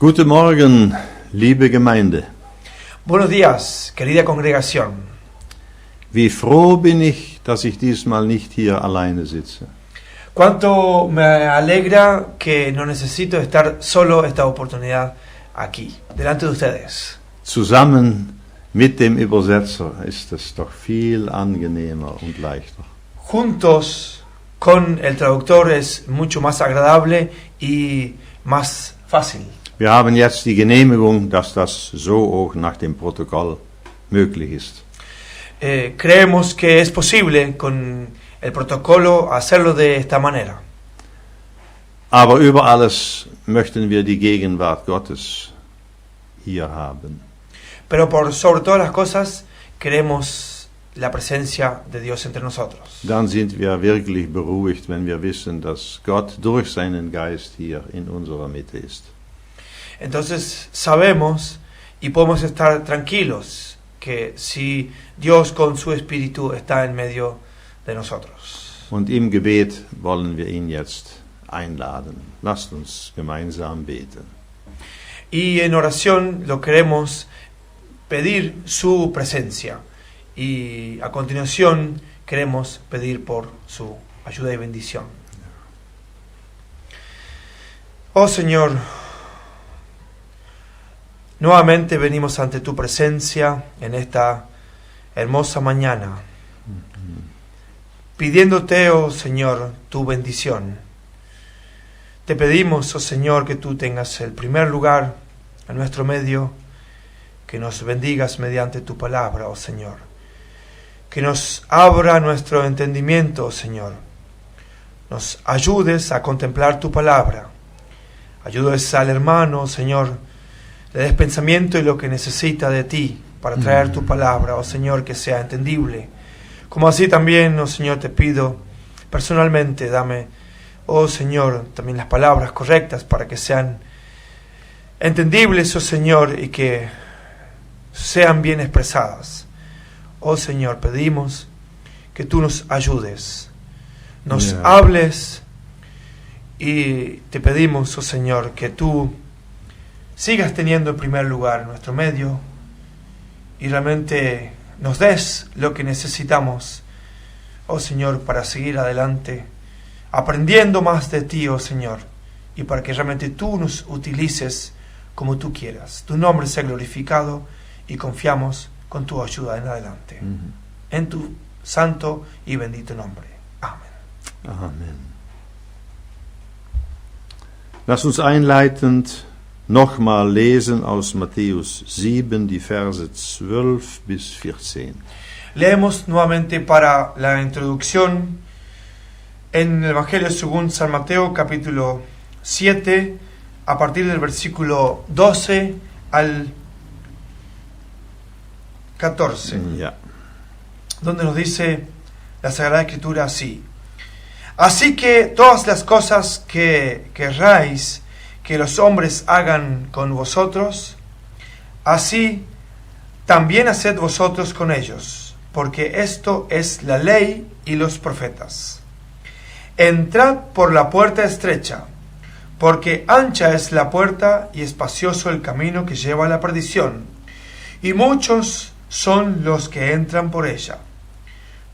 Guten Morgen, liebe Gemeinde. Buenos días, querida congregación. Wie froh bin ich, dass ich diesmal nicht hier alleine sitze. Cuánto me alegra que no necesito estar solo esta oportunidad aquí, delante de ustedes. Zusammen mit dem Übersetzer ist es doch viel angenehmer und leichter. Juntos con el traductor es mucho más agradable y más fácil. Wir haben jetzt die Genehmigung, dass das so auch nach dem Protokoll möglich ist. Creemos que es posible con el protocolo hacerlo de esta manera. Aber über alles möchten wir die Gegenwart Gottes hier haben. Pero por sobre todas las cosas queremos la presencia de Dios entre nosotros. Dann sind wir wirklich beruhigt, wenn wir wissen, dass Gott durch seinen Geist hier in unserer Mitte ist. Entonces sabemos y podemos estar tranquilos que si Dios con su Espíritu está en medio de nosotros. Und im Gebet wollen wir ihn jetzt einladen. Lasst uns gemeinsam beten. Y en oración lo queremos pedir su presencia. Y a continuación queremos pedir por su ayuda y bendición. Oh Señor, nuevamente venimos ante tu presencia en esta hermosa mañana, pidiéndote, oh Señor, tu bendición. Te pedimos, oh Señor, que tú tengas el primer lugar en nuestro medio, que nos bendigas mediante tu palabra, oh Señor, que nos abra nuestro entendimiento, oh Señor, nos ayudes a contemplar tu palabra, ayudes al hermano, oh Señor, le des pensamiento y lo que necesita de ti para traer tu palabra, oh Señor, que sea entendible. Como así también, oh Señor, te pido personalmente, dame, oh Señor, también las palabras correctas para que sean entendibles, oh Señor, y que sean bien expresadas. Oh Señor, pedimos que tú nos ayudes, nos hables, y te pedimos, oh Señor, que tú sigas teniendo en primer lugar nuestro medio y realmente nos des lo que necesitamos, oh Señor, para seguir adelante, aprendiendo más de ti, oh Señor, y para que realmente tú nos utilices como tú quieras. Tu nombre sea glorificado y confiamos con tu ayuda en adelante. En tu santo y bendito nombre. Amén. Amen. Lass uns einleitend nochmal lesen aus Matthäus 7, die Verse 12 bis 14. Leemos nuevamente para la introducción en el Evangelio según San Mateo, capítulo 7, a partir del versículo 12 al 14, donde nos dice la Sagrada Escritura así: Así que todas las cosas que querráis que los hombres hagan con vosotros, así también haced vosotros con ellos, porque esto es la ley y los profetas. Entrad por la puerta estrecha, porque ancha es la puerta y espacioso el camino que lleva a la perdición, y muchos son los que entran por ella.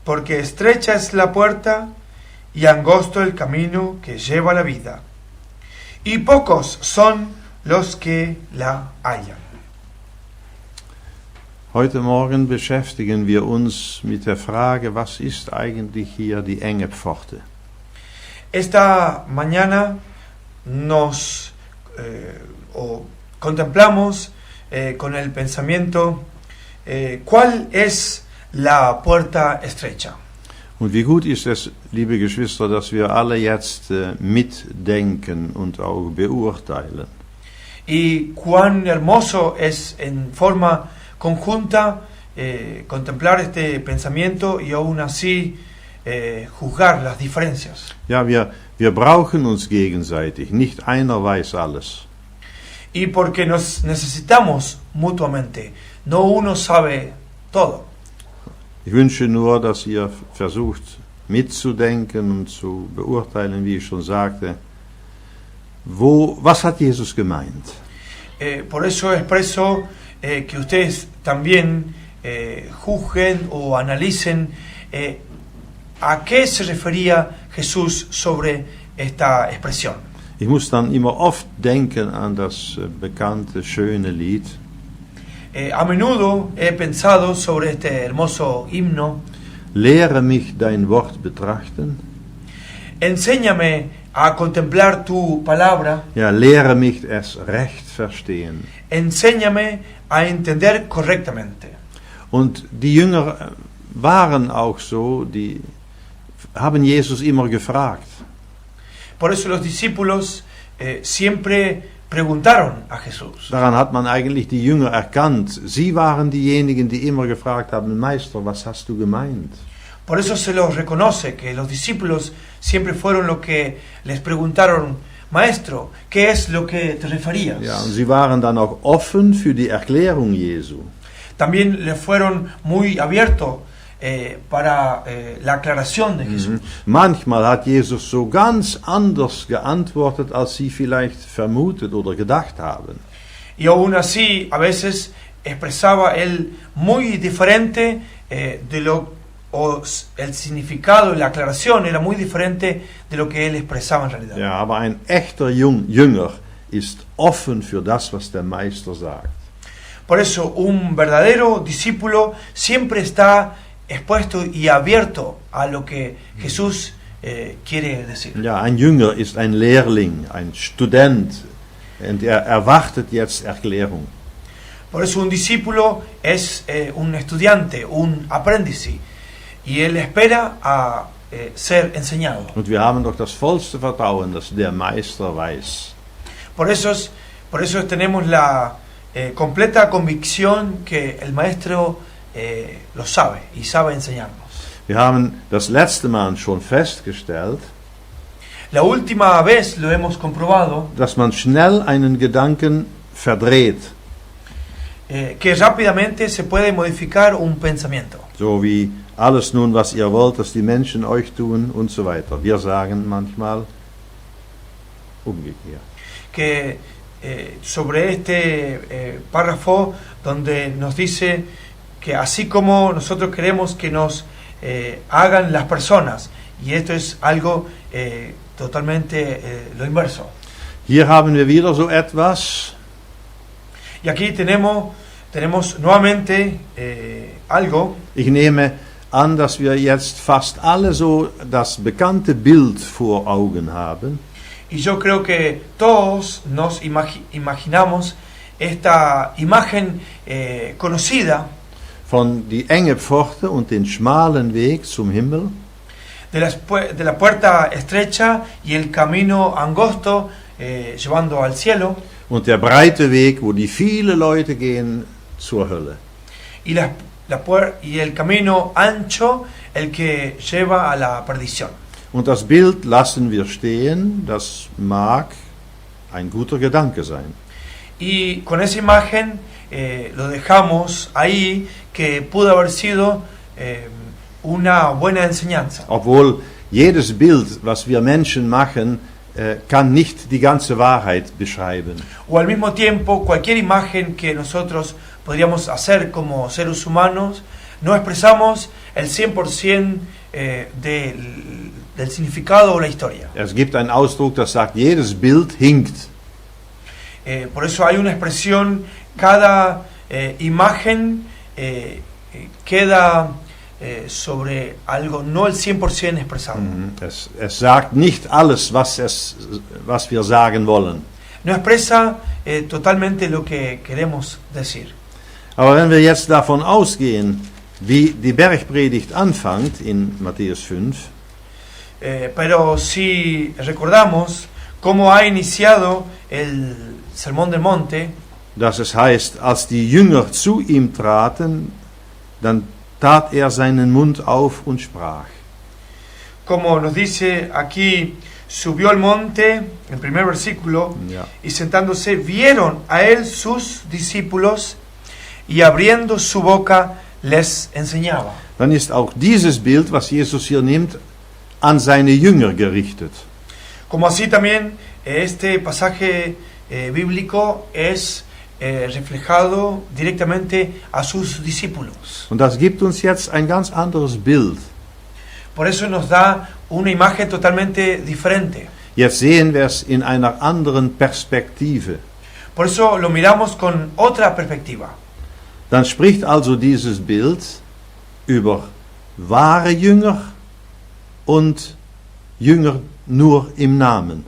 Porque estrecha es la puerta y angosto el camino que lleva a la vida, y pocos son los que la hallan. Heute Morgen beschäftigen wir uns mit der Frage, was ist eigentlich hier die enge Pforte? Esta mañana nos contemplamos con el pensamiento ¿cuál es la puerta estrecha? Und wie gut ist es, liebe Geschwister, dass wir alle jetzt mitdenken und auch beurteilen. Y cuán hermoso es en forma conjunta contemplar este pensamiento y aún así juzgar las diferencias. Ja, wir brauchen uns gegenseitig, nicht einer weiß alles. Y porque nos necesitamos mutuamente, no uno sabe todo. Ich wünsche nur, dass ihr versucht mitzudenken und zu beurteilen, wie ich schon sagte, was hat Jesus gemeint? Por eso expreso que ustedes también juzguen o analicen a qué se refería Jesús sobre esta expresión. Ich muss dann immer oft denken an das bekannte, schöne Lied. A menudo he pensado sobre este hermoso himno. Lehre mich dein Wort betrachten. Enséñame a contemplar tu palabra. Ja, lehre mich es recht verstehen. Enséñame a entender correctamente. Und die Jünger waren auch so, die haben Jesus immer gefragt. Por eso los discípulos siempre preguntaron a Jesús. Daran hat man eigentlich die Jünger erkannt. Sie waren diejenigen, die immer gefragt haben, Meister, was hast du gemeint? Por eso se los reconoce que los discípulos siempre fueron los que les preguntaron, Maestro, ¿qué es lo que te referías? Ja, und sie waren dann auch offen für die Erklärung Jesu. También le fueron muy abiertos para la aclaración de Jesús. Manchmal hat Jesus so ganz anders geantwortet, als sie vielleicht vermutet oder gedacht haben. Y aún así, a veces expresaba él muy diferente de lo, o el significado y la aclaración era muy diferente de lo que él expresaba en realidad. Ja, aber ein echter Jünger ist offen für das, was der Meister sagt. Por eso, un verdadero discípulo siempre está expuesto y abierto a lo que Jesús quiere decir. Ja, ein Jünger ist ein Lehrling, ein Student, und erwartet jetzt Erklärung. Por eso un discípulo es un estudiante, un aprendiz, y él espera a ser enseñado. Und wir haben doch das vollste Vertrauen, dass der Meister weiß. Por eso tenemos la completa convicción que el maestro lo sabe y sabe enseñarnos. Wir haben das letzte Mal schon festgestellt, La última vez lo hemos comprobado, dass man schnell einen Gedanken verdreht, que rápidamente se puede modificar un pensamiento. so wie alles nun, was ihr wollt, dass die Menschen euch tun und so weiter. Wir sagen manchmal umgekehrt. Que sobre este párrafo donde nos dice que así como nosotros queremos que nos hagan las personas, y esto es algo totalmente lo inverso. Hier haben wir wieder so etwas, Y aquí tenemos nuevamente algo. ich nehme an, dass wir jetzt fast alle so das bekannte Bild vor Augen haben, Y yo creo que todos nos imaginamos esta imagen conocida von die enge Pforte und den schmalen Weg zum Himmel, de la puerta estrecha y el camino angosto llevando al cielo, und der breite Weg, wo die viele Leute gehen zur Hölle. y y el camino ancho, el que lleva a la perdición. Und das Bild lassen wir stehen, das mag ein guter Gedanke sein. Y con esa imagen lo dejamos ahí, que pudo haber sido una buena enseñanza. Obwohl jedes Bild, was wir Menschen machen, kann nicht die ganze Wahrheit beschreiben. O al mismo tiempo, cualquier imagen que nosotros podríamos hacer como seres humanos, no expresamos el 100% del significado o la historia. Es gibt einen Ausdruck, das sagt, jedes Bild hinkt. Por eso hay una expresión, cada imagen queda sobre algo, no el 100% expresado. Es sagt nicht alles, was wir sagen wollen. No expresa totalmente lo que queremos decir. Aber wenn wir jetzt davon ausgehen, wie die Bergpredigt anfängt in Matthäus 5, pero si recordamos cómo ha iniciado el Sermón del Monte, dass es heißt, als die Jünger zu ihm traten, dann tat seinen Mund auf und sprach. como nos dice aquí, subió al monte, el primer versículo, Ja. y sentándose vieron a él sus discípulos, y abriendo su boca les enseñaba. Dann ist auch dieses Bild, was Jesus hier nimmt, an seine Jünger gerichtet. Como así también este pasaje bíblico es reflejado directamente a sus discípulos. Und das gibt uns jetzt ein ganz anderes Bild. Por eso nos da una imagen totalmente diferente. Jetzt sehen wir es in einer anderen Perspektive. Por eso lo miramos con otra perspectiva. Dann spricht also dieses Bild über wahre Jünger und Jünger nur im Namen.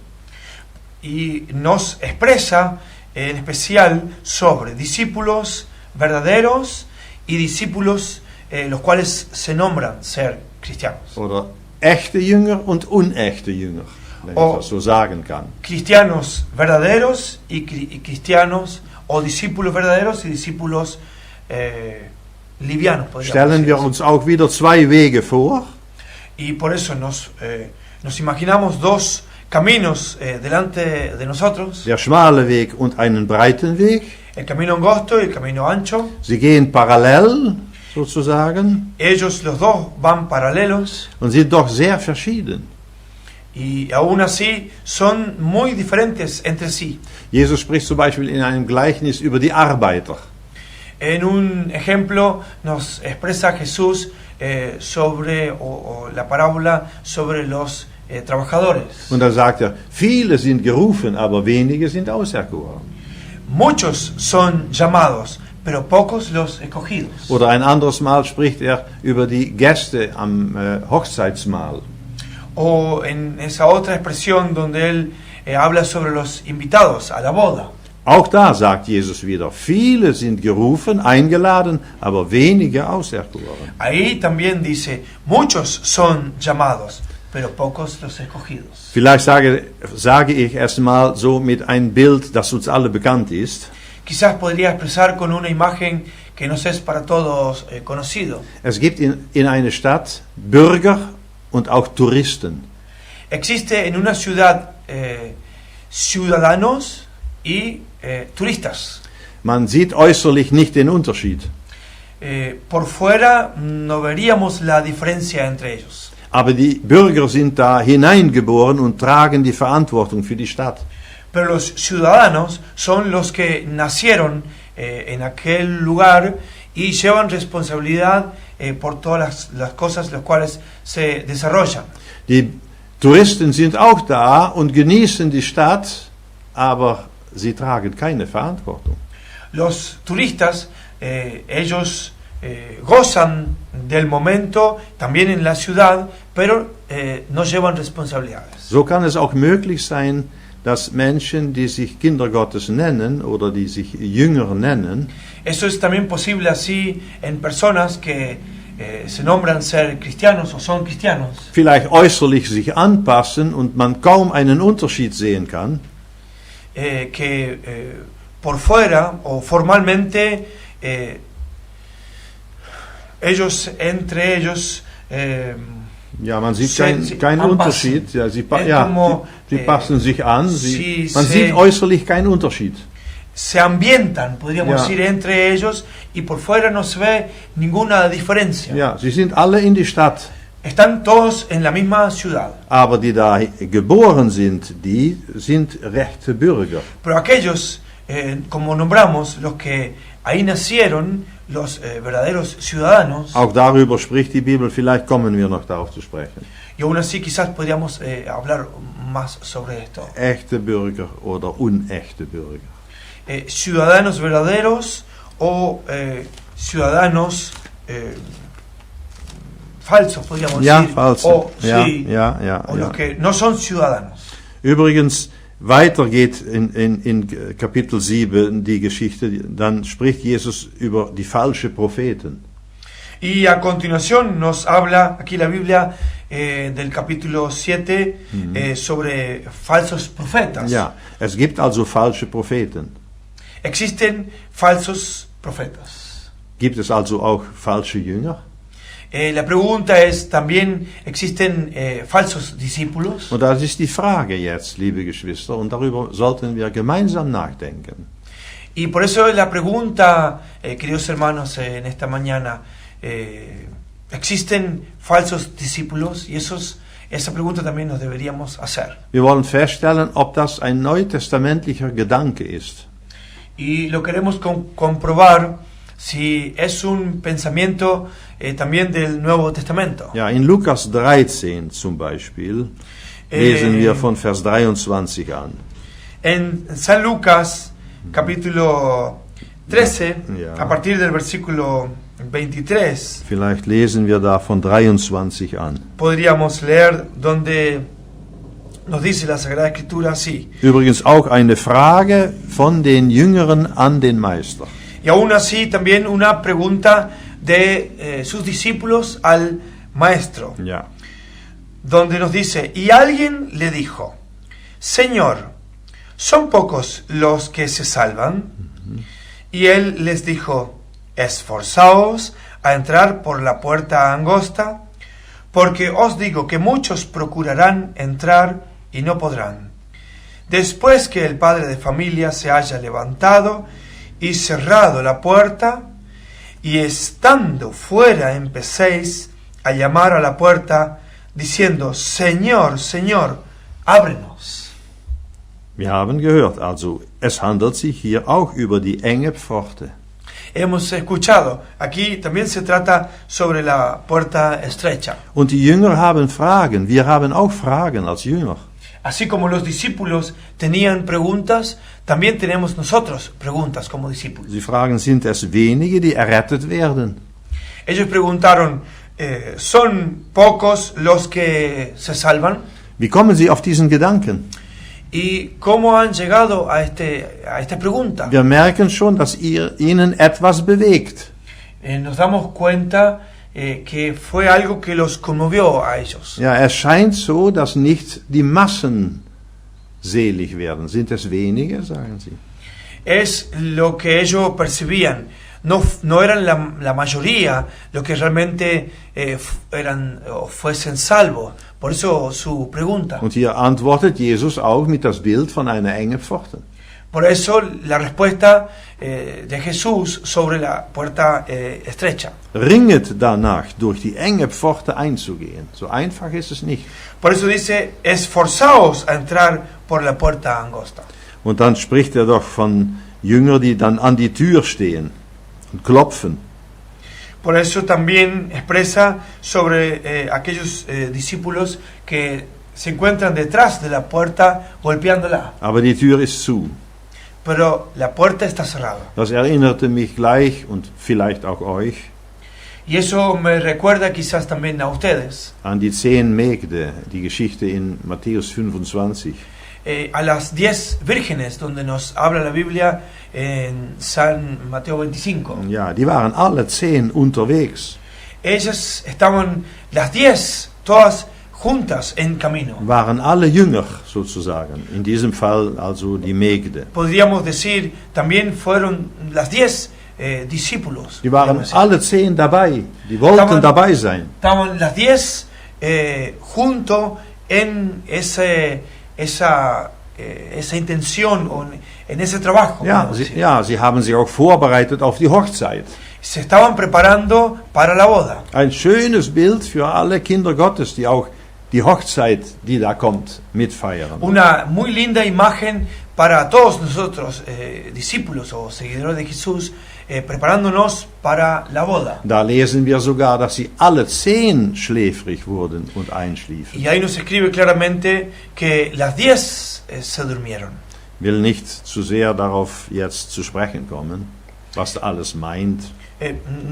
Y nos expresa en especial sobre discípulos verdaderos y discípulos los cuales se nombran ser cristianos. Oder echte Jünger und unechte Jünger, wenn ich das so sagen kann. Cristianos verdaderos y cristianos, o discípulos verdaderos y discípulos livianos. Stellen wir uns auch wieder zwei Wege vor. Y por eso nos imaginamos dos caminos delante de nosotros. Der schmale Weg und einen breiten Weg. El camino angosto y el camino ancho. Sie gehen parallel, sozusagen. Ellos los dos van paralelos. Und sind doch sehr verschieden. Y aún así son muy diferentes entre sí. Jesus spricht zum Beispiel in einem Gleichnis über die Arbeiter. En un ejemplo nos expresa Jesús sobre la parábola sobre los trabajadores. Und da sagt er, viele sind gerufen, aber wenige sind auserkoren. Muchos son llamados, pero pocos los escogidos. Oder ein anderes Mal spricht er über die Gäste am Hochzeitsmahl. O en esa otra expresión donde él habla sobre los invitados a la boda. Auch da sagt Jesus wieder, viele sind gerufen, eingeladen, aber wenige auserkoren. Ahí también dice, muchos son llamados, pero pocos los escogidos. Vielleicht sage ich erst mal so mit einem Bild, das uns alle bekannt ist. Quizás podría expresar con una imagen que nos es para todos conocido. Es gibt in einer Stadt Bürger und auch Touristen. Existe en una ciudad ciudadanos y turistas. Man sieht äußerlich nicht den Unterschied. Por fuera no veríamos la diferencia entre ellos. Aber die Bürger sind da hineingeboren und tragen die Verantwortung für die Stadt. Pero los ciudadanos son los que nacieron en aquel lugar y llevan responsabilidad por todas las cosas las cuales se desarrollan. Die Touristen sind auch da und genießen die Stadt, aber sie tragen keine Verantwortung. Los turistas, ellos gozan del momento también en la ciudad, pero no llevan responsabilidades. So kann es auch möglich sein, dass Menschen, die sich Kinder Gottes nennen oder die sich Jünger nennen, Eso es también posible así en personas que se nombran ser cristianos o son cristianos. vielleicht äußerlich sich anpassen und man kaum einen Unterschied sehen kann. Que por fuera o formalmente entre ellos Ja, man sieht keinen Unterschied. Ja, sie passen sich an. Man sieht äußerlich keinen Unterschied. Se ambientan, podríamos decir, entre ellos y por fuera no se ve ninguna diferencia. Ja, sie sind alle in die Stadt. Están todos en la misma ciudad. Aber die da geboren sind, die sind rechte Bürger. Pero aquellos, como nombramos, los que ahí nacieron, los verdaderos ciudadanos. Auch darüber spricht die Bibel, vielleicht kommen wir noch darauf zu sprechen. Y aún así quizás podríamos hablar más sobre esto. Echte Bürger oder unechte Bürger. Ciudadanos verdaderos o ciudadanos falsos, podríamos decir. Falso. O, O los que no son ciudadanos. Übrigens, weiter geht in Kapitel 7 die Geschichte, dann spricht Jesus über die falschen Propheten. Y a continuación nos habla aquí la Biblia del capítulo 7 sobre falsos profetas. Ja, es gibt also falsche Propheten. Existen falsos profetas. Gibt es also auch falsche Jünger? La pregunta es, ¿también existen falsos discípulos? Und das ist die Frage jetzt, liebe Geschwister, und darüber sollten wir gemeinsam nachdenken. Y por eso la pregunta, queridos hermanos, en esta mañana, ¿existen falsos discípulos? Y eso Esa pregunta también nos deberíamos hacer. Wir wollen feststellen, ob das ein neutestamentlicher Gedanke ist. Y lo queremos comprobar si es un pensamiento también del Nuevo Testamento. Ja, in Lukas 13 zum Beispiel lesen wir von Vers 23 an. En San Lucas, capítulo 13, Ja. a partir del versículo 23, Vielleicht lesen wir da von 23 an. podríamos leer donde nos dice la Sagrada Escritura así. Übrigens auch eine Frage von den Jüngeren an den Meister. Y aún así también una pregunta de sus discípulos al Maestro, Ja. donde nos dice, y alguien le dijo, Señor, ¿son pocos los que se salvan? Y él les dijo, esforzaos a entrar por la puerta angosta, porque os digo que muchos procurarán entrar y no podrán. Después que el padre de familia se haya levantado y cerrado la puerta, y estando fuera empecéis a llamar a la puerta, diciendo, Señor, Señor, ábrenos. Wir haben gehört, also es handelt sich hier auch über die enge Pforte. Hemos escuchado, aquí también se trata sobre la puerta estrecha. Und die Jünger haben Fragen, wir haben auch Fragen als Jünger. Así como los discípulos tenían preguntas, también tenemos nosotros preguntas como discípulos. Sie fragen, sind es wenige, die errettet werden? Ellos preguntaron, ¿son pocos los que se salvan? Wie kommen sie auf diesen Gedanken? ¿Y cómo han llegado a esta pregunta? Wir merken schon, dass ihnen etwas bewegt. Nos damos cuenta que fue algo que los conmovió a ellos. Ja, es scheint so, dass nicht die Massen selig werden. Sind es wenige, sagen sie. Es lo que ellos percibían. No eran la mayoría los que realmente eran o fuesen salvos. Por eso su pregunta. Und hier antwortet Jesus auch mit das Bild von einer engen Pforte. Por eso la respuesta de Jesús sobre la puerta estrecha. Ringet danach, durch die enge Pforte einzugehen. So einfach ist es nicht. Por eso dice, esforzaos a entrar por la puerta angosta. Und dann spricht er doch von Jüngern, die dann an die Tür stehen und klopfen. Por eso también expresa sobre aquellos discípulos que se encuentran detrás de la puerta golpeándola. Aber die Tür ist zu. Pero la puerta está cerrada. Das erinnerte mich gleich und vielleicht auch euch Y eso me recuerda quizás también a ustedes, an die 10 Mägde, die Geschichte in Matthäus 25. A las 10 vírgenes, donde nos habla la Biblia en San Mateo 25. Ja, die waren alle 10 unterwegs, Ellas estaban, las 10, todas juntas en camino. waren alle Jünger sozusagen, in diesem Fall also die Mägde. Podríamos decir, también fueron las 10 discípulos. Die waren Podríamos decir. alle 10 dabei, die wollten dabei sein. Estaban las 10 junto en esa intención o en ese trabajo. Ja, sie haben sich auch vorbereitet auf die Hochzeit. Se estaban preparando para la boda. Ein schönes Bild für alle Kinder Gottes, die auch die Hochzeit, die da kommt, mitfeiern. Una muy linda imagen para todos nosotros, discípulos o seguidores de Jesús, preparándonos para la boda. Da lesen wir sogar, dass sie alle 10 schläfrig wurden und einschliefen. Y ahí nos escribe claramente que las 10 se durmieron. Will nicht zu sehr darauf jetzt zu sprechen kommen, was da alles meint.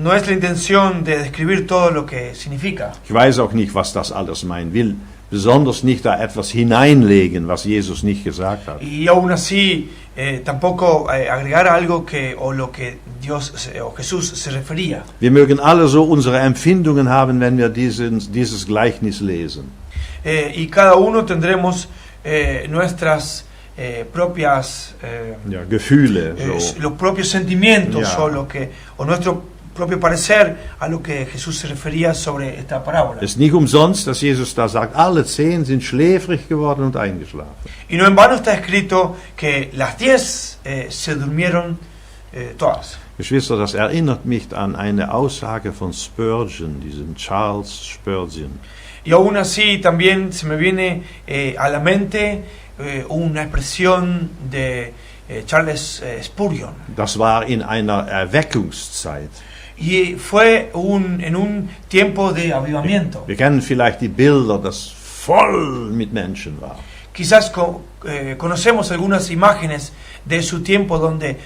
No es la intención de describir todo lo que significa. Ich weiß auch nicht, was das alles meint. Will besonders nicht da etwas hineinlegen, was Jesus nicht gesagt hat. Y aún así, tampoco agregar algo o lo que Dios o Jesús se refería. Wir mögen alle so unsere Empfindungen haben, wenn wir dieses Gleichnis lesen. Y cada uno tendremos nuestras propias Gefühle. los propios sentimientos Ja. o nuestro propio parecer a lo que Jesús se refería sobre esta parábola. Es ist nicht umsonst, dass Jesus da sagt, alle 10 sind schläfrig geworden und eingeschlafen. Y no en vano está escrito que las 10 se durmieron todas. Geschwister, das erinnert mich an eine Aussage von Spurgeon, diesem Charles Spurgeon. Y aún así también se me viene a la mente una expresión de Charles Spurgeon. Das war in einer Erweckungszeit. Y fue en un tiempo de avivamiento. Wir kennen vielleicht die Bilder, das voll mit Menschen war. Quizás conocemos algunas imágenes de su tiempo donde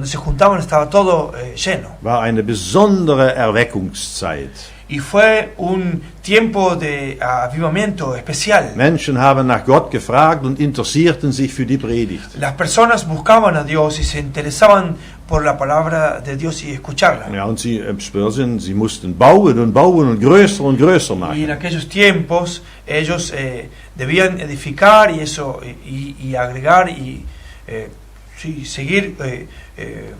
se juntaban, estaba todo lleno. War eine besondere Erweckungszeit. Y fue un tiempo de avivamiento especial. Menschen haben nach Gott gefragt und interessierten sich für die Predigt. Las personas buscaban a Dios y se interesaban por la palabra de Dios y escucharla. Ja, und Spurgeon, sie mussten bauen und bauen und größer Y en machen. aquellos tiempos ellos debían edificar y eso y agregar y seguir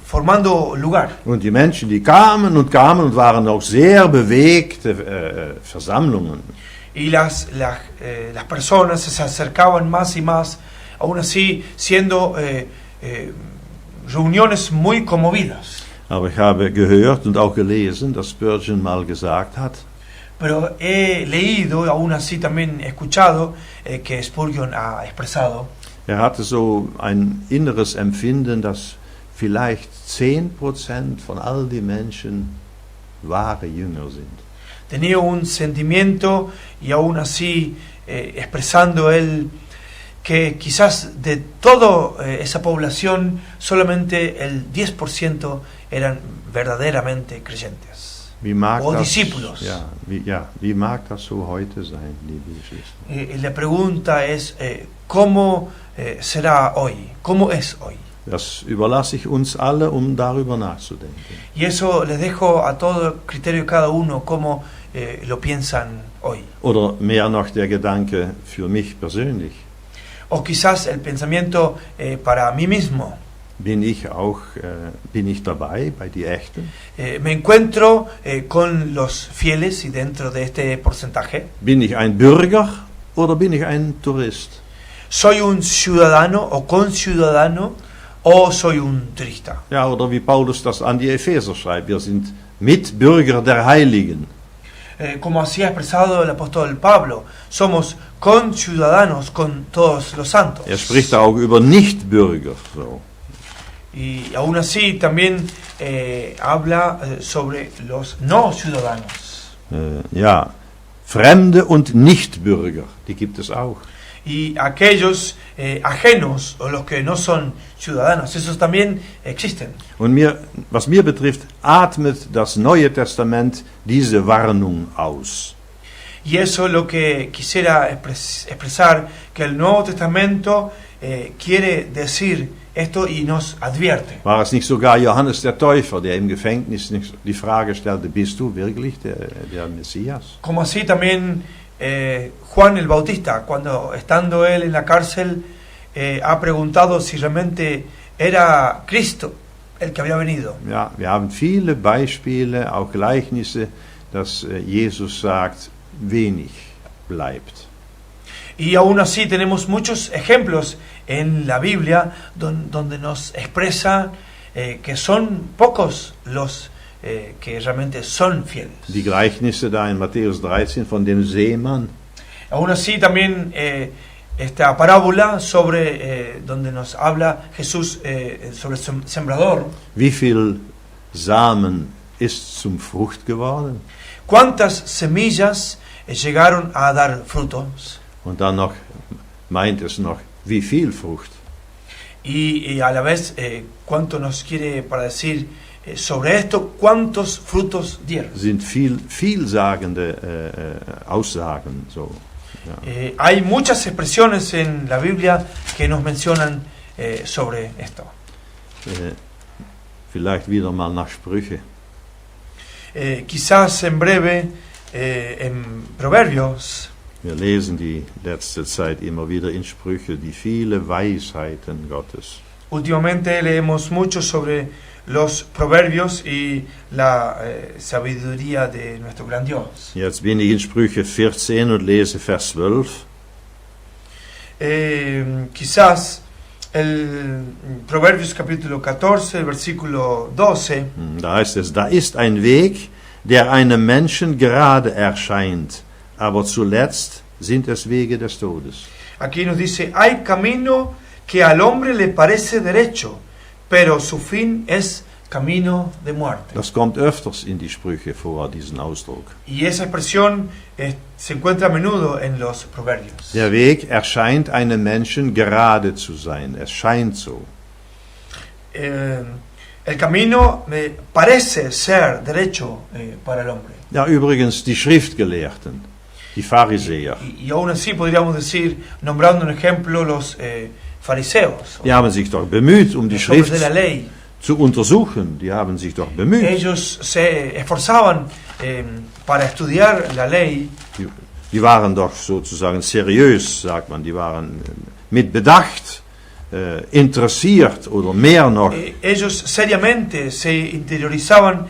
formando lugar. Und die Menschen, die kamen und waren auch sehr bewegte Versammlungen. Y las personas se acercaban más y más, aún así siendo reuniones muy conmovidas. Aber ich habe gehört und auch gelesen, dass Spurgeon mal gesagt hat, Pero he leído, aún así también he escuchado que Spurgeon ha expresado. hatte so ein inneres Empfinden, dass vielleicht 10% von all die Menschen wahre Jünger sind. Tenía un sentimiento y aún así expresando él que quizás de toda esa población solamente el 10% eran verdaderamente creyentes o discípulos. Wie mag das so heute sein, liebe Geschwister? La pregunta es, ¿cómo será hoy? ¿Cómo es hoy? Das überlasse ich uns alle, darüber nachzudenken. Y eso les dejo a todo criterio de cada uno cómo lo piensan hoy. Oder mehr noch der Gedanke für mich persönlich. O quizás el pensamiento para mí mismo. Bin ich dabei bei die Echten? Me encuentro con los fieles y dentro de este porcentaje. Bin ich ein Bürger oder bin ich ein Tourist? ¿Soy un ciudadano o conciudadano o soy un turista? Ja, oder wie Paulus das an die Epheser schreibt, wir sind Mitbürger der Heiligen. Como así ha expresado el apóstol Pablo, somos conciudadanos con todos los santos. Spricht auch über Nichtbürger. So. Y aún así también habla sobre los no ciudadanos. Ja, Fremde und Nichtbürger, die gibt es auch. Y aquellos ajenos o los que no son ciudadanos, esos también existen. Und was mir betrifft, atmet das Neue Testament diese Warnung aus. Y eso es lo que quisiera expresar, que el Nuevo Testamento quiere decir esto y nos advierte. War es nicht sogar Johannes der Täufer, der im Gefängnis die Frage stellte, bist du wirklich der Messias? Como así también Juan el Bautista, cuando estando él en la cárcel, ha preguntado si realmente era Cristo el que había venido. Ja, wir haben viele Beispiele, auch Gleichnisse, dass Jesus sagt, wenig bleibt. Y aún así tenemos muchos ejemplos en la Biblia donde nos expresa que son pocos los que realmente son fieles. Die Gleichnisse da in Matthäus 13 von dem Seemann. Aún así también esta parábola sobre donde nos habla Jesús sobre el sembrador. Wie viel Samen ist zum Frucht geworden? ¿Cuántas semillas llegaron a dar frutos? Und dann noch meint es noch, wie viel Frucht? Y a la vez, ¿cuánto nos quiere para decir sobre esto? ¿Cuántos frutos dieron? Sind vielsagende Aussagen. So. Ja. Hay muchas expresiones en la Biblia que nos mencionan sobre esto. Vielleicht wieder mal nach Sprüche. Quizás en breve en Proverbios. Wir lesen die letzte Zeit immer wieder in Sprüche die viele Weisheiten Gottes. Últimamente leemos mucho sobre los proverbios y la sabiduría de nuestro gran Dios. Jetzt bin ich in Sprüche 14 und lese Vers 12. Quizás El Proverbios capítulo 14, el versículo 12, Da heißt es, da ist ein Weg, der einem Menschen gerade erscheint, aber zuletzt sind es Wege des Todes. aquí nos dice, hay camino que al hombre le parece derecho, pero su fin es camino de muerte. Das kommt öfters in die Sprüche vor, diesen Ausdruck. Y esa expresión se encuentra a menudo en los proverbios. Der Weg erscheint einem Menschen gerade zu sein. Es scheint so. El camino parece ser derecho para el hombre. Ja, übrigens die Schriftgelehrten, die Pharisäer, Y aún así podríamos decir, nombrando un ejemplo, los fariseos, die haben sich doch bemüht, um die los hombres Schrift de la ley. zu untersuchen. Die haben sich doch bemüht. Ellos se esforzaban para estudiar la ley. Die waren doch sozusagen seriös, sagt man. Die waren mit Bedacht interessiert oder mehr noch. Ellos seriamente se interiorizaban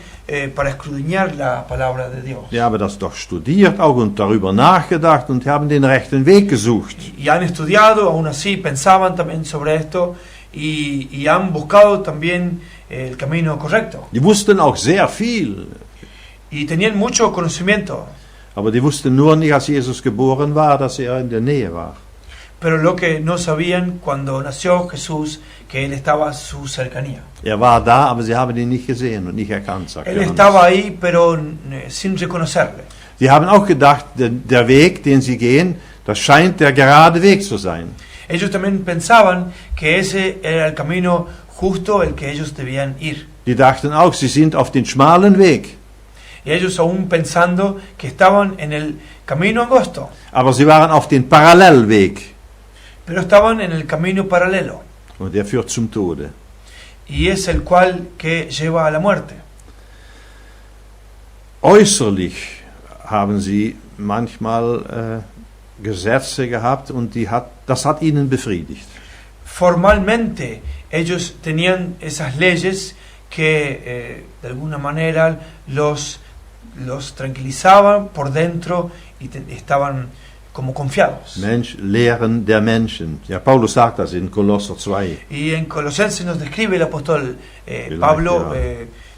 para escudriñar la palabra de Dios. Die haben das doch studiert auch und darüber nachgedacht und haben den rechten Weg gesucht. Y han estudiado, aún así pensaban también sobre esto y han buscado también el camino correcto. Die wussten auch sehr viel, Y tenían mucho conocimiento, aber die wussten nur nicht, als Jesus geboren war, dass er in der Nähe war. pero lo que no sabían cuando nació Jesús, que Él estaba a su cercanía. Er war da, aber sie haben ihn nicht gesehen und nicht erkannt, sagt Él Johannes. estaba ahí, pero sin reconocerle. Sie haben auch gedacht, der Weg, den sie gehen, das scheint der gerade Weg zu sein. Ellos también pensaban que ese era el camino justo el que ellos debían ir. Die dachten auch, sie sind auf den schmalen Weg. Y ellos aún pensando que estaban en el camino angosto, Aber sie waren auf den Parallelweg pero estaban en el camino paralelo. und der führt zum Tode. Y es el cual que lleva a la muerte. Äußerlich haben sie manchmal Gesetze gehabt und das hat ihnen befriedigt. Formalmente ellos tenían esas leyes que de alguna manera los tranquilizaban por dentro y estaban como confiados. Lehren der Menschen. Ja, Paulus sagt das in Kolosser 2. Y en Colosenses nos describe el apóstol Pablo,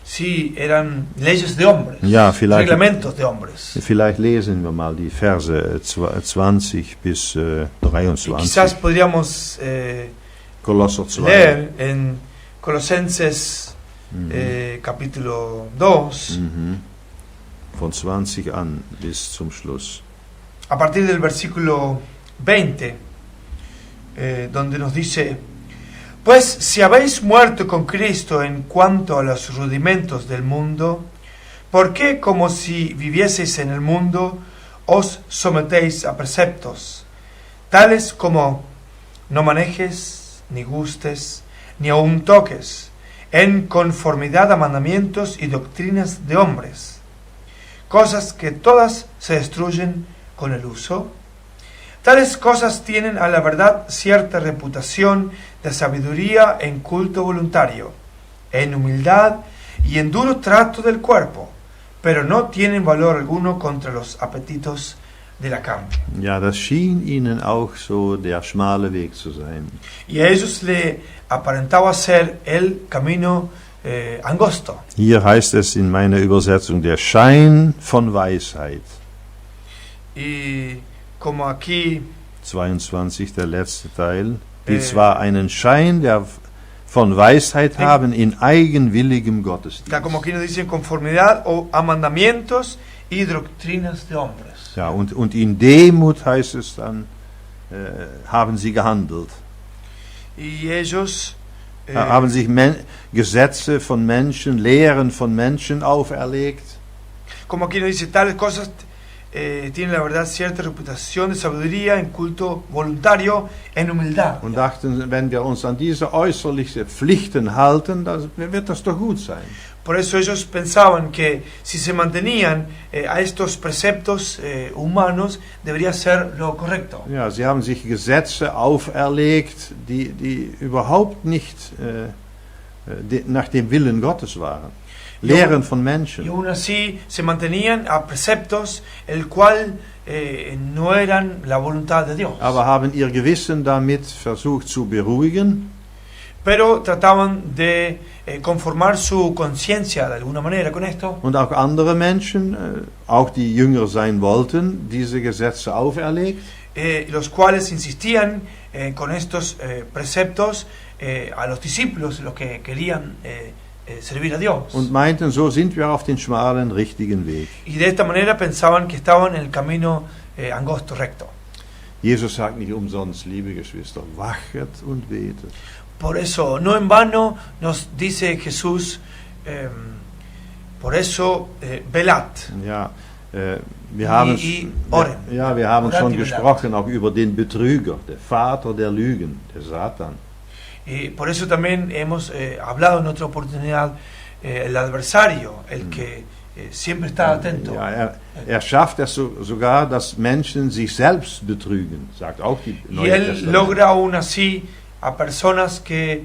sí, eran leyes de hombres, Ja, reglamentos de hombres. Vielleicht lesen wir mal die Verse 20 bis Y 23. quizás podríamos Kolosser 2. leer en Colosenses capítulo 2, Von 20 an bis zum Schluss. a partir del versículo 20, donde nos dice: Pues si habéis muerto con Cristo en cuanto a los rudimentos del mundo, ¿por qué, como si vivieseis en el mundo, os sometéis a preceptos, tales como no manejes, ni gustes, ni aun toques, en conformidad a mandamientos y doctrinas de hombres, cosas que todas se destruyen con el uso? Tales cosas tienen a la verdad cierta reputación de sabiduría en culto voluntario, en humildad y en duro trato del cuerpo, pero no tienen valor alguno contra los apetitos de la carne. Ja, das schien ihnen auch so der schmale Weg zu sein. Y a ellos le aparentaba ser el camino angosto. Hier heißt es in meiner Übersetzung der Schein von Weisheit. Y como aquí 22, der letzte Teil, die zwar einen Schein von Weisheit haben in eigenwilligem Gottesdienst. como aquí nos dice, en conformidad a mandamientos y doctrinas de hombres. Ja, und in Demut heißt es dann, haben sie gehandelt. Y ellos Haben sich Gesetze von Menschen, Lehren von Menschen auferlegt. como aquí nos dice, tales cosas tienen la verdad cierta reputación de sabiduría en culto voluntario, en humildad. Und dachten, wenn wir uns an diese äußerlichen Pflichten halten, dann wird das doch gut sein. Por eso ellos pensaban que si se mantenían a estos preceptos humanos, debería ser lo correcto. Ja, sie haben sich Gesetze auferlegt, die überhaupt nicht nach dem Willen Gottes waren. Lehren von Y Menschen. aún así se mantenían a preceptos el cual no eran la voluntad de Dios. Aber haben ihr Gewissen damit versucht zu beruhigen. pero trataban de conformar su conciencia de alguna manera con esto. Und auch andere Menschen, auch die Jünger sein wollten, diese Gesetze auferlegt. Los cuales insistían con estos preceptos a los discípulos, los que querían servir a Dios. Und meinten, so sind wir auf den schmalen, richtigen Weg. Y de esta manera pensaban que estaban en el camino angosto, recto. Jesus sagt nicht umsonst, liebe Geschwister, wachet und betet. Por eso, no en vano nos dice Jesús, por eso, velad. Ja, wir haben schon gesprochen auch über den Betrüger, der Vater der Lügen, der Satan. Y por eso también hemos hablado en otra oportunidad, el adversario, el que siempre está atento. Ja, er schafft es sogar, dass Menschen sich selbst betrügen, sagt auch die Y Neue él Testament. logra aún así a personas que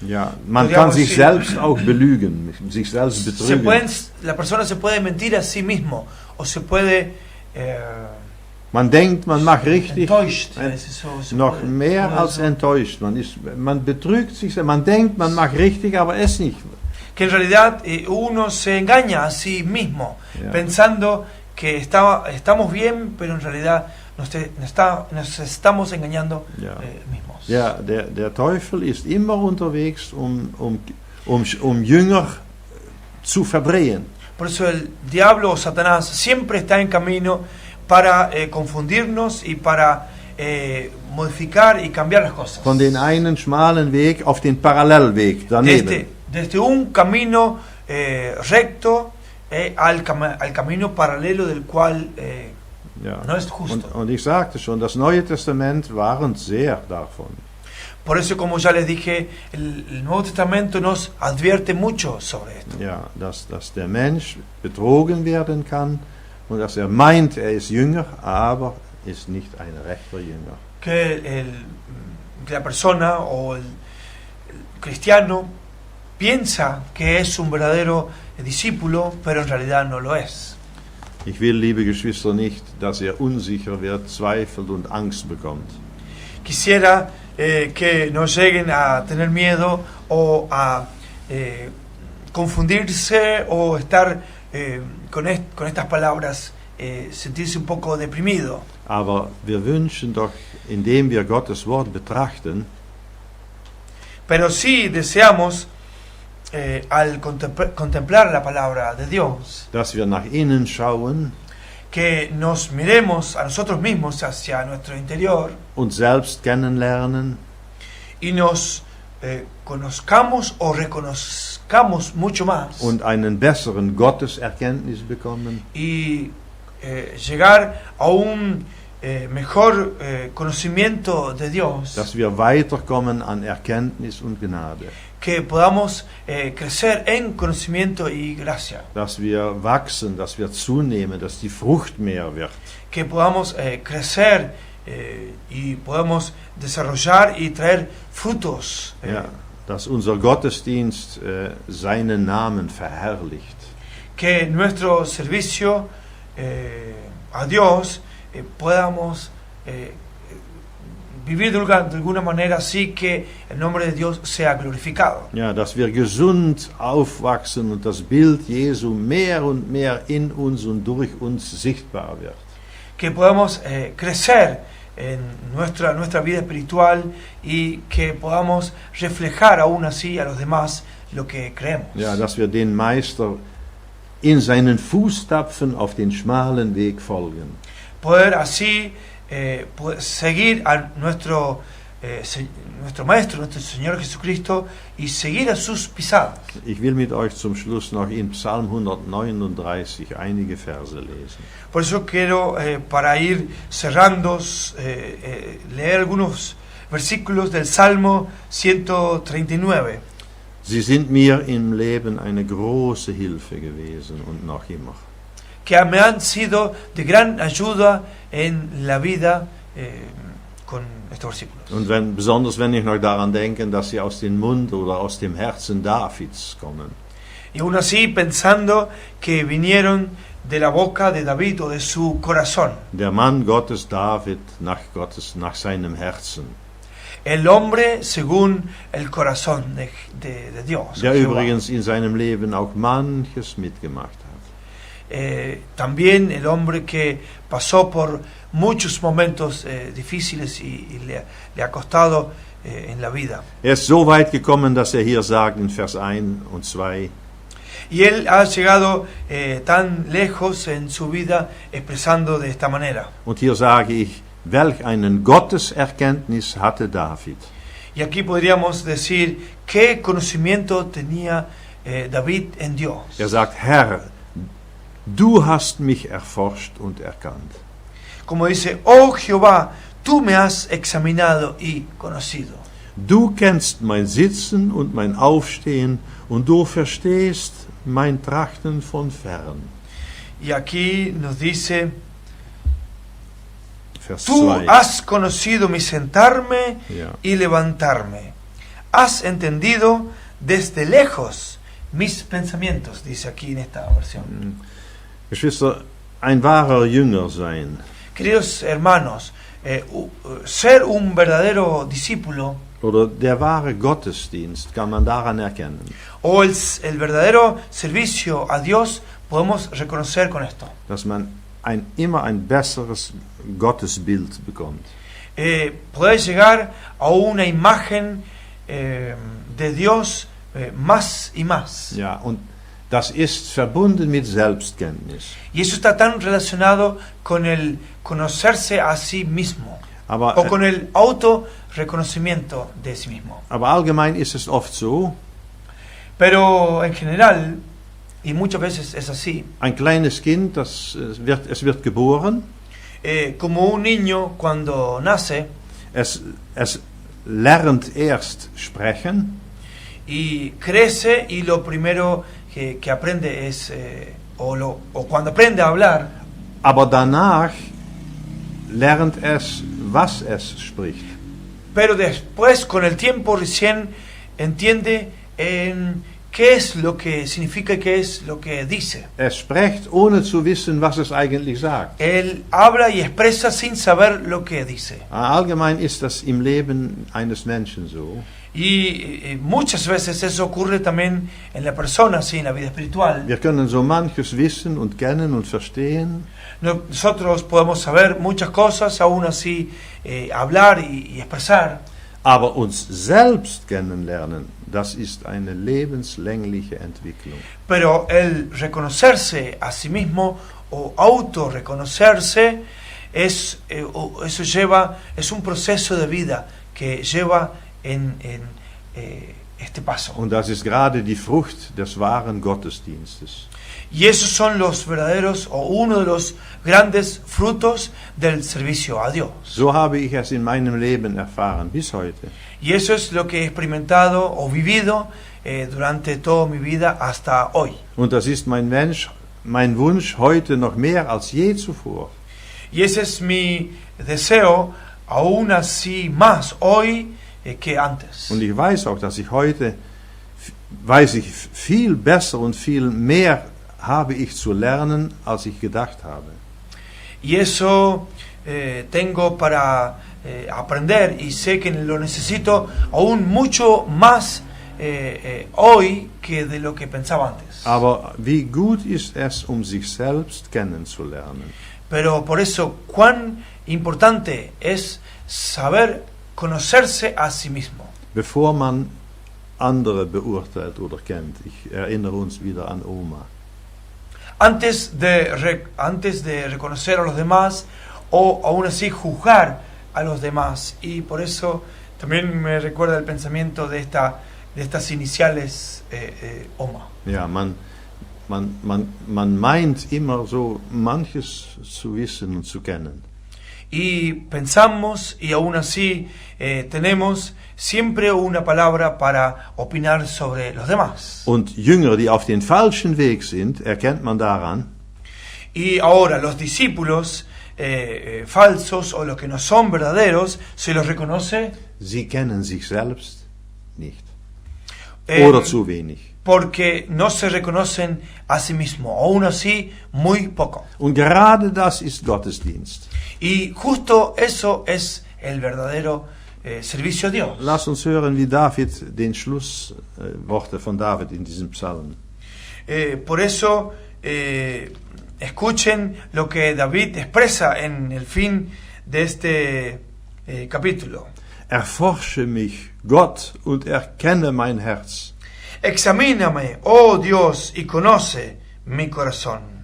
Ja, man podríamos kann sich decir, selbst auch belügen, sich selbst betrügen. la persona se puede mentir a sí mismo o se puede Man denkt, man macht richtig, enttäuscht, a veces, o se noch puede- mehr puede als ser. enttäuscht. Man betrügt sich, man denkt, man macht richtig, aber es nicht. Que en realidad uno se engaña a sí mismo, Ja. pensando que estamos bien, pero en realidad nos estamos engañando Ja. mismos. Ja, der Teufel ist immer unterwegs, um Jünger zu verdrehen. Por eso el diablo o Satanás siempre está en camino para confundirnos y para modificar y cambiar las cosas. Von den einen schmalen Weg auf den Parallelweg daneben. Desde un camino recto al camino paralelo del cual Ja. no es justo. Und ich sagte schon, das Neue Testament warnt sehr davon. Por eso, como ya les dije, el Nuevo Testamento nos advierte mucho sobre esto. Ja, dass der Mensch betrogen werden kann und dass er meint, er ist Jünger, aber ist nicht ein rechter Jünger. Que la persona o el cristiano piensa que es un verdadero discípulo, pero en realidad no lo es. Ich will, liebe Geschwister, nicht, dass er unsicher wird, zweifelt und Angst bekommt. Quisiera que no lleguen a tener miedo o a confundirse o estar con estas palabras, sentirse un poco deprimido. Aber wir wünschen doch, indem wir Gottes Wort betrachten, Pero sí deseamos, al contemplar la palabra de Dios, dass wir nach innen schauen, que nos miremos a nosotros mismos hacia nuestro interior uns selbst kennenlernen y nos conozcamos o reconozcamos mucho más und einen besseren Gotteserkenntnis bekommen. y llegar a un mejor conocimiento de Dios, Dass wir weiterkommen an Erkenntnis und Gnade. que podamos crecer en conocimiento y gracia, Dass wir wachsen, dass wir zunehmen, dass die Frucht mehr wird. que podamos crecer y podamos desarrollar y traer frutos, Ja, dass unser Gottesdienst seinen Namen verherrlicht. que nuestro servicio a Dios podamos vivir de alguna manera así que el nombre de Dios sea glorificado. Ja, dass wir gesund aufwachsen und das Bild Jesu mehr und mehr in uns und durch uns sichtbar wird. Que podamos crecer en nuestra vida espiritual y que podamos reflejar aún así a los demás lo que creemos. Ja, dass wir den Meister in seinen Fußtapfen auf den schmalen Weg folgen. Poder así seguir a nuestro Maestro, nuestro Señor Jesucristo, y seguir a sus pisadas. Ich will mit euch zum Schluss noch in Psalm 139 einige Verse lesen. Por eso quiero, para ir cerrando, leer algunos versículos del Salmo 139. Sie sind mir im Leben eine große Hilfe gewesen und noch immer. Que me han sido de gran ayuda en la vida con estos versículos. Und besonders wenn ich noch daran denke, dass sie aus dem Mund oder aus dem Herzen Davids kommen. Y aún así pensando que vinieron de la boca de David o de su corazón. Der Mann Gottes David nach seinem Herzen. el hombre según el corazón de Dios. Der Jehová. übrigens in seinem Leben auch manches mitgemacht hat. También el hombre que pasó por muchos momentos difíciles y le ha costado en la vida. Ist so weit gekommen, dass hier sagt in Vers 1 und 2, Y él ha llegado tan lejos en su vida expresando de esta manera. und hier sage ich, welch einen Gotteserkenntnis hatte David. Y aquí podríamos decir qué conocimiento tenía David en Dios. Sagt, Herr, du hast mich erforscht und erkannt. Como dice, oh Jehová, tú me has examinado y conocido. Du kennst mein Sitzen und mein Aufstehen und du verstehst mein Trachten von fern. Y aquí nos dice, Vers tú 2. has conocido mi sentarme Ja. y levantarme. Has entendido desde lejos mis pensamientos, dice aquí en esta versión. Geschwister, ein wahrer Jünger sein Queridos hermanos, ser un verdadero discípulo oder der wahre Gottesdienst kann man daran erkennen, o el verdadero servicio a Dios podemos reconocer con esto. dass man immer ein besseres Gottesbild bekommt. Poder llegar a una imagen de Dios más y más. Ja, und das ist verbunden mit Selbstkenntnis. Y eso está tan relacionado con el conocerse a sí mismo Aber, o con el autorreconocimiento de sí mismo. aber allgemein ist es oft so, Pero en general, y muchas veces es así, ein kleines Kind, es wird geboren, como un niño cuando nace es lernt erst sprechen, y crece y lo primero que aprende es, o cuando aprende a hablar, aber danach lernt es, was es spricht. pero después con el tiempo recién entiende qué es lo que significa y qué es lo que dice. Spricht, ohne zu wissen, was es eigentlich sagt. Él habla y expresa sin saber lo que dice. Allgemein ist das im Leben eines Menschen so. Y muchas veces eso ocurre también en la persona, sí, en la vida espiritual. Wir können so manches wissen und kennen und verstehen, Nosotros podemos saber muchas cosas, aún así hablar y expresar. aber uns selbst kennenlernen, das ist eine lebenslängliche Entwicklung. Pero el reconocerse a sí mismo o autorreconocerse es un proceso de vida que lleva en este paso. Und das ist gerade die Frucht des wahren Gottesdienstes. Y esos son los verdaderos o uno de los grandes frutos del servicio a Dios. So habe ich es in meinem Leben erfahren, bis heute. Y eso es lo que he experimentado o vivido durante toda mi vida hasta hoy. Und das ist mein Wunsch heute noch mehr als je zuvor. Y ese es mi deseo, aún así más hoy que antes. Und ich weiß auch, dass ich heute, weiß ich viel besser und viel mehr habe ich zu lernen, als ich gedacht habe. Y eso tengo para aprender y sé que lo necesito aún mucho más hoy que de lo que pensaba antes. Aber wie gut ist es, sich selbst kennenzulernen. Pero por eso, cuán importante es saber conocerse a sí mismo. Bevor man andere beurteilt oder kennt. Ich erinnere uns wieder an Oma. Antes de reconocer a los demás o aún así juzgar a los demás. Y por eso también me recuerda el pensamiento de estas iniciales OMA. Ja, man meint immer so manches zu wissen und zu kennen. Y pensamos y aún así tenemos siempre una palabra para opinar sobre los demás. Und Jünger, die auf den falschen Weg sind, erkennt man daran, Y ahora los discípulos falsos o los que no son verdaderos, se los reconoce sie kennen sich selbst nicht. Oder zu wenig. porque no se reconocen a sí mismos, aún así muy poco. Und gerade das ist Gottesdienst. Y justo eso es el verdadero servicio a Dios. Lass uns hören, wie David den Schlussworte von David in diesem Psalm. Por eso, escuchen lo que David expresa en el fin de este capítulo. Erforsche mich, Gott, und erkenne mein Herz. Examíname, oh Dios, y conoce mi corazón.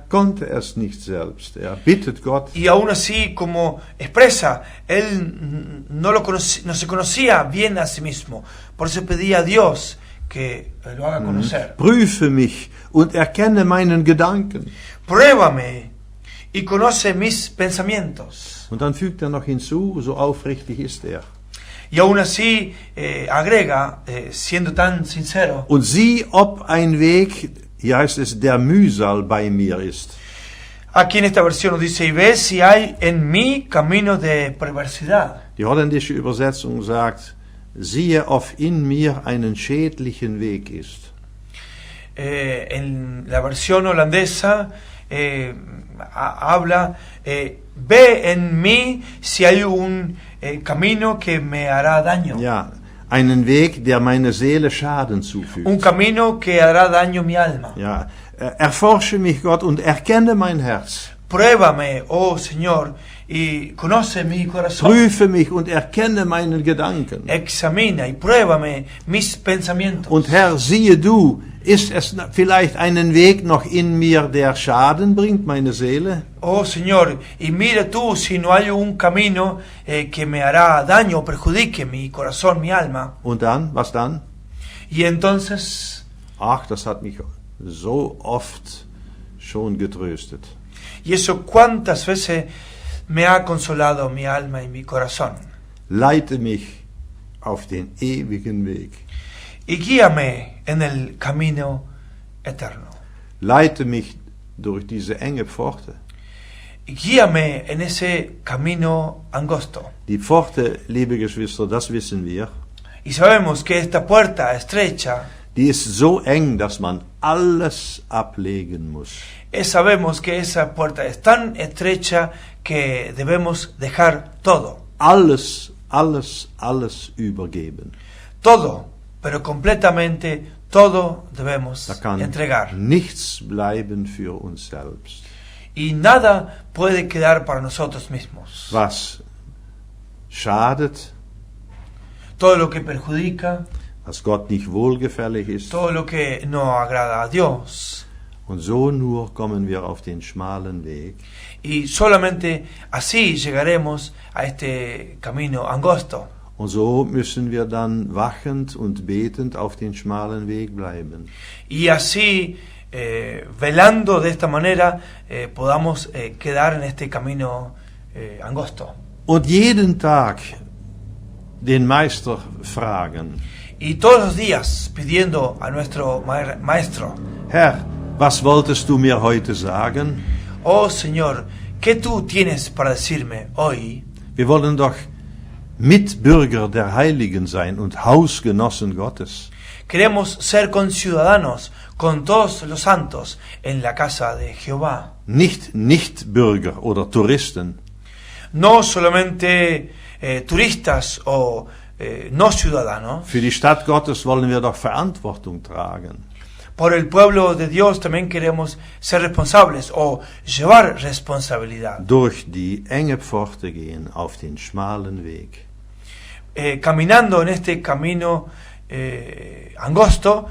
Konnte es nicht selbst. Bittet Gott. Y aún así, como expresa, él no se conocía bien a sí mismo. Por eso pedía a Dios que lo haga conocer. Prüfe mich und erkenne meinen Gedanken. Pruébame y conoce mis pensamientos. Und dann fügt noch hinzu, so aufrichtig ist Y aún así agrega, siendo tan sincero. Und sieh, ob ein Weg, hier heißt es, der Mühsal bei mir ist. Aquí en esta versión nos dice, y ve si hay en mí camino de perversidad. Die holländische Übersetzung sagt, siehe, ob in mir einen schädlichen Weg ist. En la versión holandesa habla, ve en mí si hay un camino que me hará daño. Ja, einen Weg, der meine Seele Schaden zufügt. Un camino que hará daño a mi alma. Ja, erforsche mich, Gott, und erkenne mein Herz. Pruébame, oh Señor, y conoce mi corazón. Prüfe mich und erkenne meinen Gedanken. Examina y pruébame mis pensamientos. Und Herr, siehe du, ist es vielleicht einen Weg noch in mir, der Schaden bringt, meine Seele? Oh Señor, y mira tú si no hay un camino que me hará daño o perjudique mi corazón, mi alma. Und dann, was dann? Y entonces, Ach, das hat mich so oft schon getröstet. Y eso cuántas veces me ha consolado mi alma y mi corazón. Leite mich auf den ewigen Weg. Y guíame en el camino eterno. Leite mich durch diese enge Pforte. Y guíame en ese camino angosto. Die Pforte, liebe Geschwister, das wissen wir. Y sabemos que esta puerta estrecha, Die ist so eng, dass man alles ablegen muss. Sabemos que esa puerta es tan estrecha que debemos dejar todo. Alles, alles, alles übergeben. Todo, pero completamente todo debemos Da kann entregar. nichts bleiben für uns selbst. Y nada puede quedar para nosotros mismos. Was schadet, Todo lo que perjudica, was Gott nicht wohlgefällig ist. todo lo que no agrada a Dios. Und so nur kommen wir auf den schmalen Weg. Y solamente así llegaremos a este camino angosto. Und so müssen wir dann wachend und betend auf den schmalen Weg bleiben. Y así, velando de esta manera, podamos quedar en este camino angosto. Und jeden Tag den Meister fragen: Y todos los días pidiendo a nuestro Maestro: Herr, was wolltest du mir heute sagen? Oh Señor, ¿qué tú tienes para decirme hoy? Wir wollen doch Mitbürger der Heiligen sein und Hausgenossen Gottes. Queremos ser conciudadanos con todos los santos en la casa de Jehová. Nicht Bürger oder Touristen. No solamente turistas o no ciudadanos. Für die Stadt Gottes wollen wir doch Verantwortung tragen. Por el pueblo de Dios también queremos ser responsables o llevar responsabilidad. Durch die enge Pforte gehen auf den schmalen Weg. Caminando en este camino angosto,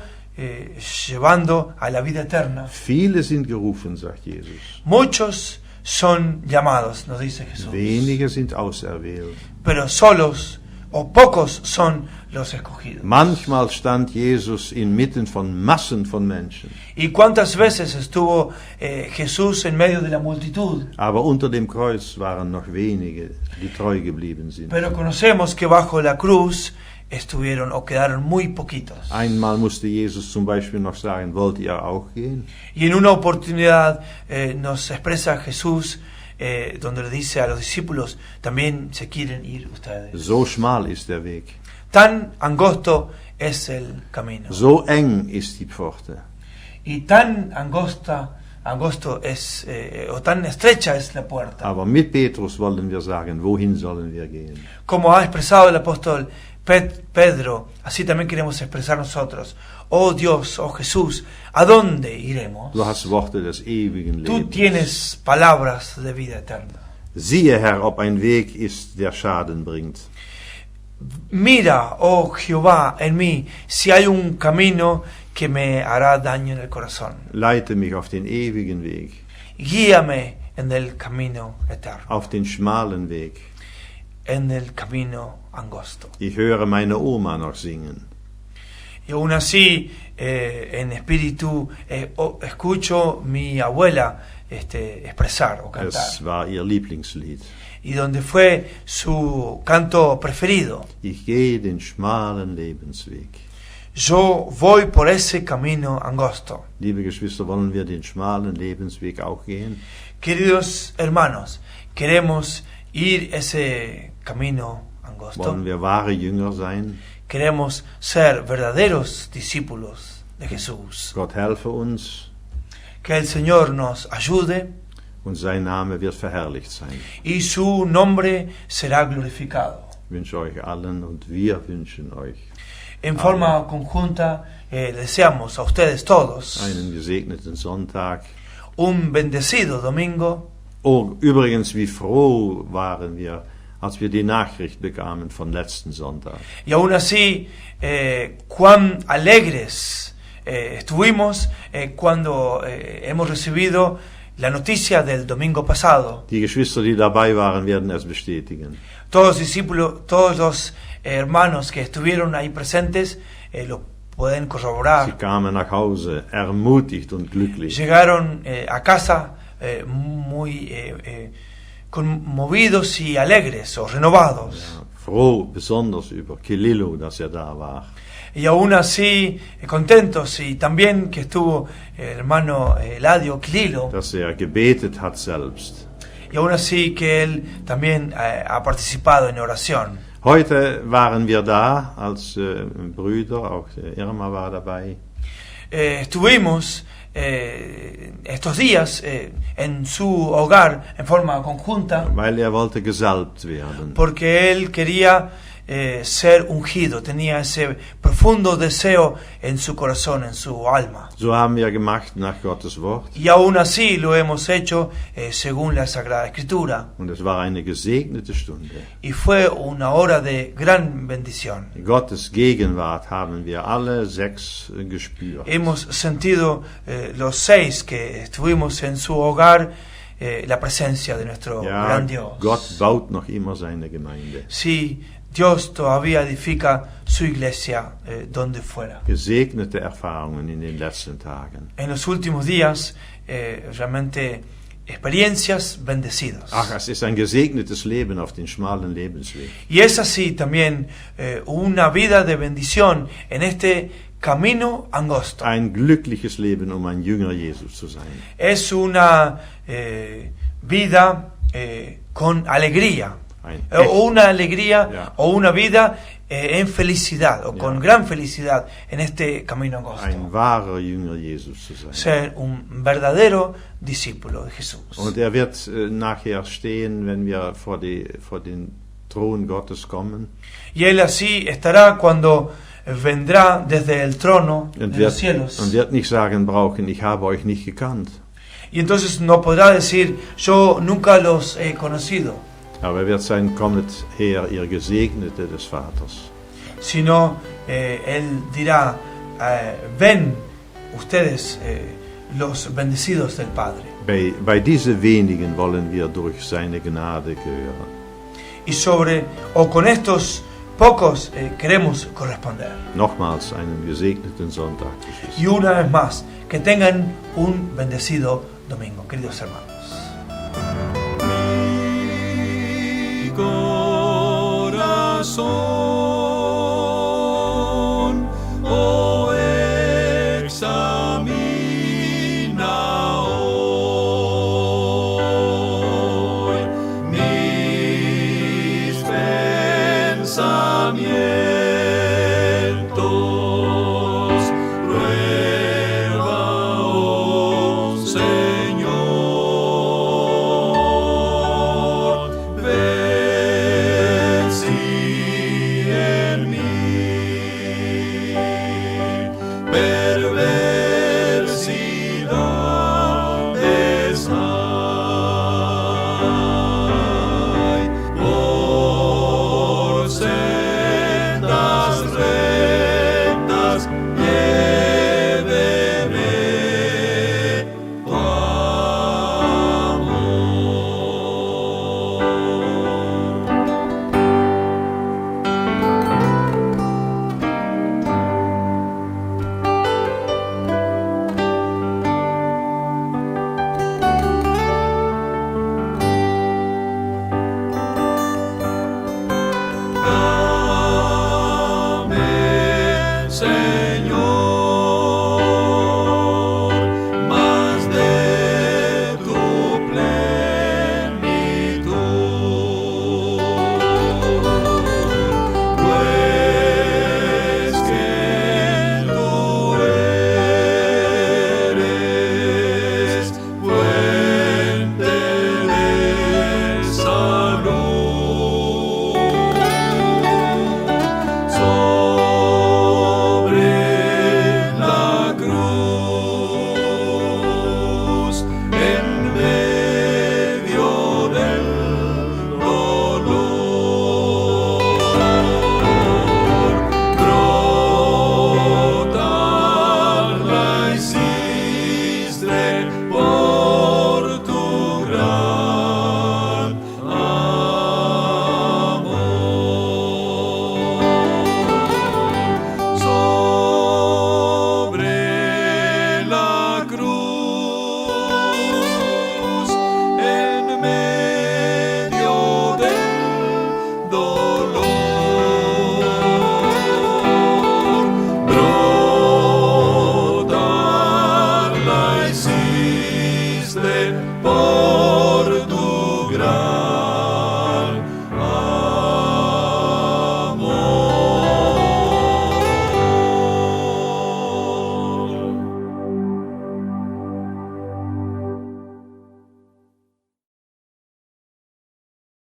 llevando a la vida eterna. Viele sind gerufen, sagt Jesus. Muchos son llamados, nos dice Jesús. Wenige sind auserwählt. Pero solos o pocos son los escogidos. Manchmal stand Jesus inmitten von Massen von Menschen. ¿Y cuántas veces estuvo Jesús en medio de la multitud? Aber unter dem Kreuz waren noch wenige, die treu geblieben sind. Pero conocemos que bajo la cruz estuvieron o quedaron muy poquitos. Einmal musste Jesus zum Beispiel noch sagen: Wollt ihr auch gehen? Y en una oportunidad nos expresa Jesús donde le dice a los discípulos: también se quieren ir ustedes. So schmal ist der Weg. Tan angosto es el camino. So eng ist die Pforte. Y tan angosta angosto es, o tan estrecha es la puerta. Aber mit Petrus wollen wir sagen, wohin sollen wir gehen? Como ha expresado el apóstol Pedro, así también queremos expresar nosotros. Oh Dios, oh Jesús, ¿a dónde iremos? Du hast Worte des ewigen Tú Lebens. tienes palabras de vida eterna. Siehe, Herr, ob ein Weg ist, der Schaden bringt. Mira, oh Jehová, en mí, si hay un camino que me hará daño en el corazón. Leite mich auf den ewigen Weg, Guíame en el camino eterno, auf den schmalen Weg. en el camino angosto. Ich höre meine Oma noch singen. Y aún así, en espíritu, escucho mi abuela expresar o cantar. Es war ihr Lieblingslied. Y donde fue su canto preferido. Ich gehe den schmalen Lebensweg. Yo voy por ese camino angosto. Liebe Geschwister, wollen wir den schmalen Lebensweg auch gehen? Queridos hermanos, queremos ir ese camino angosto. Wollen wir wahre Jünger sein? Queremos ser verdaderos discípulos de Jesús. Gott helfe uns Que el Señor nos ayude und sein Name wird verherrlicht sein. y su nombre será glorificado. Ich wünsche euch allen und wir wünschen euch En forma conjunta, deseamos a ustedes todos einen gesegneten Sonntag. un bendecido domingo. Oh, übrigens, wie froh waren wir, als wir die Nachricht bekamen von letzten Sonntag. Y aún así, cuán alegres estuvimos cuando hemos recibido la noticia del domingo pasado. Die Geschwister, die dabei waren, werden es bestätigen. Todos los discípulos, todos los hermanos que estuvieron ahí presentes lo pueden Sie corroborar. kamen nach Hause, ermutigt und glücklich. Llegaron a casa muy conmovidos y alegres o renovados. Ja, froh, besonders über Kililo, dass da war. Y aún así contentos, y también que estuvo el hermano Eladio Quililo, Dass gebetet hat selbst. y aún así que él también ha participado en oración. Heute waren wir da als Brüder, auch Irma war dabei. Estuvimos estos días en su hogar en forma conjunta, Weil wollte gesalbt werden. porque él quería ser ungido, tenía ese profundo deseo en su corazón, en su alma. So haben wir gemacht nach Gottes Wort. Y aún así lo hemos hecho según la Sagrada Escritura. Und es war eine gesegnete Stunde. Y fue una hora de gran bendición. Gottes Gegenwart haben wir alle 6 gespürt. Hemos sentido los 6 que estuvimos en su hogar, la presencia de nuestro gran Dios. Gott baut noch immer seine Gemeinde. Sí, Dios todavía edifica su iglesia donde fuera. Gesegnete Erfahrungen in den letzten Tagen. En los últimos días, realmente experiencias bendecidas. Ach, es ist ein gesegnetes Leben auf den schmalen Lebensweg. Y es así también una vida de bendición en este camino angosto. Ein glückliches Leben, ein Jünger Jesus zu sein. Es una vida con alegría. O una alegría o una vida en felicidad o con gran felicidad en este camino angosto. Ein wahrer Jünger Jesus zu sein. Ser un verdadero discípulo de Jesús. Und wird nachher stehen, wenn wir vor den Thron Gottes kommen. Y él así estará cuando vendrá desde el trono de los cielos. Und wird nicht sagen brauchen, ich habe euch nicht gekannt. Y entonces no podrá decir, yo nunca los he conocido. Aber wird sein, kommet her, ihr Gesegnete des Vaters. Sino, él dirá, ven ustedes los bendecidos del Padre. Bei diese wenigen wollen wir durch seine Gnade gehören. Y con estos pocos queremos corresponder. Nochmals einen gesegneten Sonntag. Y una vez más, que tengan un bendecido domingo, queridos hermanos. Corazón, oh, examina hoy mis pensamientos, prueba, oh Señor. debilidades hay. Por sendas rectas lléveme tu amor. Dame, Señor, más de tu plenitud, pues que tú eres fuente de salud. Sobre la cruz, en medio del dolor, brotar la hiciste por